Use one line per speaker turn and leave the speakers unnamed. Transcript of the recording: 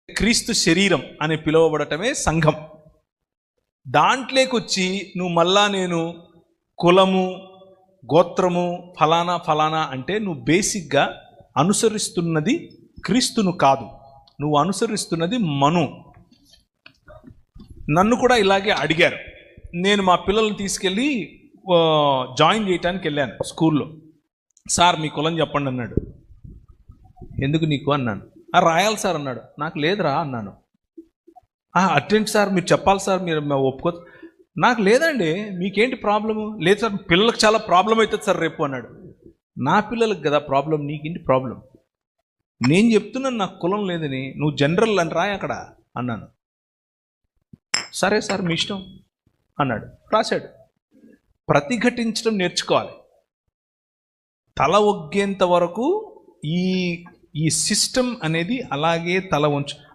క్రీస్తు శరీరం అని పిలువబడటమే సంఘం. దాంట్లోకొచ్చి నువ్వు మళ్ళా నేను కులము గోత్రము ఫలానా ఫలానా అంటే నువ్వు బేసిక్గా అనుసరిస్తున్నది క్రీస్తును కాదు, నువ్వు అనుసరిస్తున్నది మను. నన్ను కూడా ఇలాగే అడిగారు. నేను మా పిల్లల్ని తీసుకెళ్ళి జాయిన్ చేయడానికి వెళ్ళాను స్కూల్లో. సార్ మీ కులం చెప్పండి అన్నాడు. ఎందుకు నీకు అన్నాను. రాయాలి సార్ అన్నాడు. నాకు లేదురా అన్నాను. అటెండ్ సార్ మీరు చెప్పాలి సార్, మీరు ఒప్పుకో. నాకు లేదండి, మీకేంటి ప్రాబ్లము? లేదు సార్ పిల్లలకు చాలా ప్రాబ్లం అవుతుంది సార్ రేపు అన్నాడు. నా పిల్లలకు కదా ప్రాబ్లం, నీకేంటి ప్రాబ్లం? నేను చెప్తున్నాను నాకు కులం లేదని, నువ్వు జనరల్ అని రాయి అక్కడ అన్నాను. సరే సార్ మీ ఇష్టం అన్నాడు, రాశాడు. ప్రతిఘటించడం నేర్చుకోవాలి. తల ఒగ్గేంత వరకు ఈ సిస్టమ్ అనేది అలాగే తల ఉంచు.